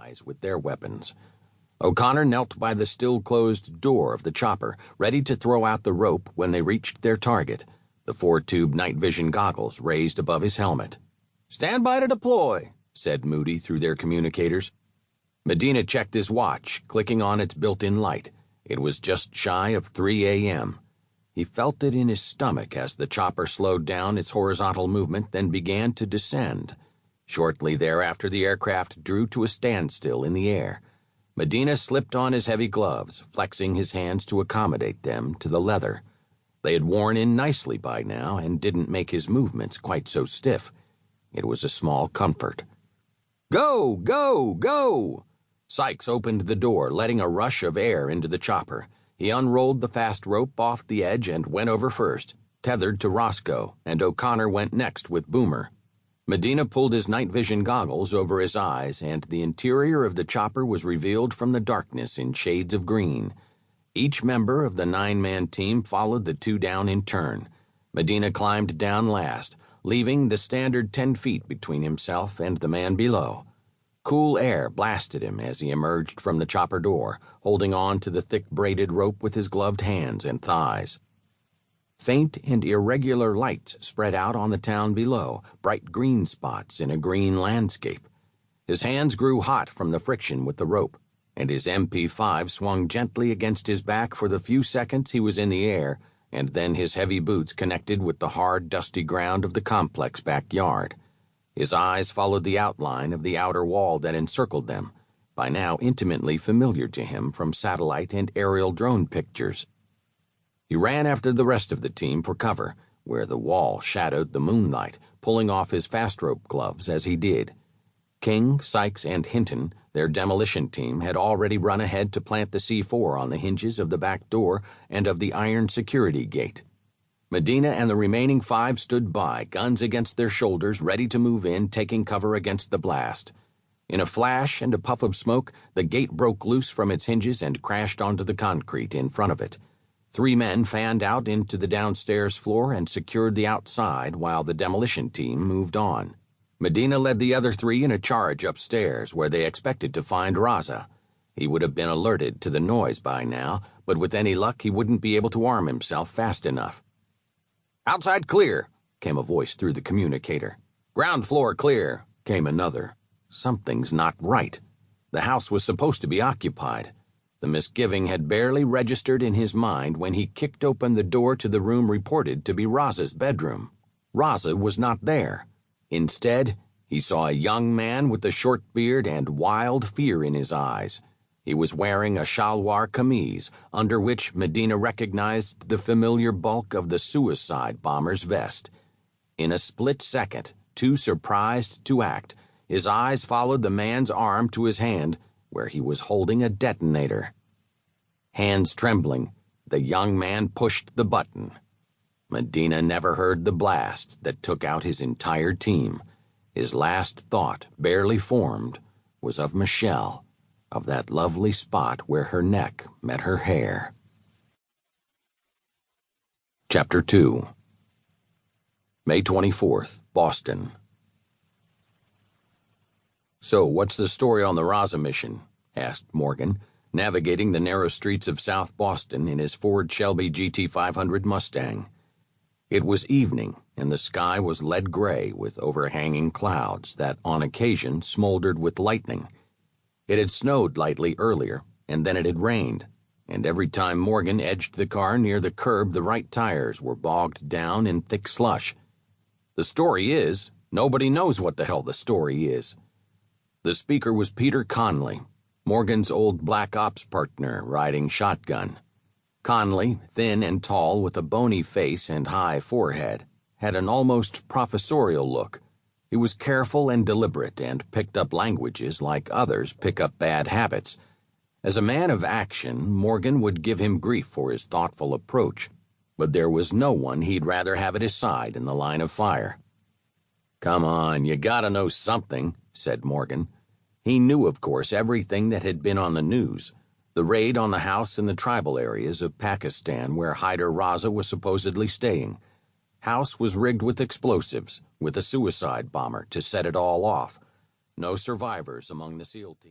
allies with their weapons. O'Connor knelt by the still-closed door of the chopper, ready to throw out the rope when they reached their target, the 4-tube night vision goggles raised above his helmet. "Stand by to deploy," said Moody through their communicators. Medina checked his watch, clicking on its built-in light. It was just shy of 3 a.m. He felt it in his stomach as the chopper slowed down its horizontal movement, then began to descend. Shortly thereafter, the aircraft drew to a standstill in the air. Medina slipped on his heavy gloves, flexing his hands to accommodate them to the leather. They had worn in nicely by now and didn't make his movements quite so stiff. It was a small comfort. "Go, go, go!" Sykes opened the door, letting a rush of air into the chopper. He unrolled the fast rope off the edge and went over first, tethered to Roscoe, and O'Connor went next with Boomer. Medina pulled his night vision goggles over his eyes, and the interior of the chopper was revealed from the darkness in shades of green. Each member of the 9-man team followed the 2 down in turn. Medina climbed down last, leaving the standard 10 feet between himself and the man below. Cool air blasted him as he emerged from the chopper door, holding on to the thick braided rope with his gloved hands and thighs. Faint and irregular lights spread out on the town below, bright green spots in a green landscape. His hands grew hot from the friction with the rope, and his MP5 swung gently against his back for the few seconds he was in the air, and then his heavy boots connected with the hard, dusty ground of the complex backyard. His eyes followed the outline of the outer wall that encircled them, by now intimately familiar to him from satellite and aerial drone pictures. He ran after the rest of the team for cover, where the wall shadowed the moonlight, pulling off his fast rope gloves as he did. King, Sykes, and Hinton, their demolition team, had already run ahead to plant the C4 on the hinges of the back door and of the iron security gate. Medina and the remaining 5 stood by, guns against their shoulders, ready to move in, taking cover against the blast. In a flash and a puff of smoke, the gate broke loose from its hinges and crashed onto the concrete in front of it. 3 men fanned out into the downstairs floor and secured the outside while the demolition team moved on. Medina led the other 3 in a charge upstairs, where they expected to find Raza. He would have been alerted to the noise by now, but with any luck he wouldn't be able to arm himself fast enough. "Outside clear," came a voice through the communicator. "Ground floor clear," came another. Something's not right. The house was supposed to be occupied. The misgiving had barely registered in his mind when he kicked open the door to the room reported to be Raza's bedroom. Raza was not there. Instead, he saw a young man with a short beard and wild fear in his eyes. He was wearing a shalwar kameez, under which Medina recognized the familiar bulk of the suicide bomber's vest. In a split second, too surprised to act, his eyes followed the man's arm to his hand, where he was holding a detonator. Hands trembling, the young man pushed the button. Medina never heard the blast that took out his entire team. His last thought, barely formed, was of Michelle, of that lovely spot where her neck met her hair. Chapter 2. May 24th, Boston. "So, what's the story on the Raza mission?" asked Morgan, navigating the narrow streets of South Boston in his Ford Shelby GT500 Mustang. It was evening, and the sky was lead gray with overhanging clouds that, on occasion, smoldered with lightning. It had snowed lightly earlier, and then it had rained, and every time Morgan edged the car near the curb, the right tires were bogged down in thick slush. The story is, nobody knows what the hell the story is. The speaker was Peter Conley, Morgan's old black ops partner, riding shotgun. Conley, thin and tall with a bony face and high forehead, had an almost professorial look. He was careful and deliberate and picked up languages like others pick up bad habits. As a man of action, Morgan would give him grief for his thoughtful approach, but there was no one he'd rather have at his side in the line of fire. "Come on, you gotta know something," said Morgan. He knew, of course, everything that had been on the news. The raid on the house in the tribal areas of Pakistan where Hyder Raza was supposedly staying. House was rigged with explosives, with a suicide bomber to set it all off. No survivors among the SEAL team.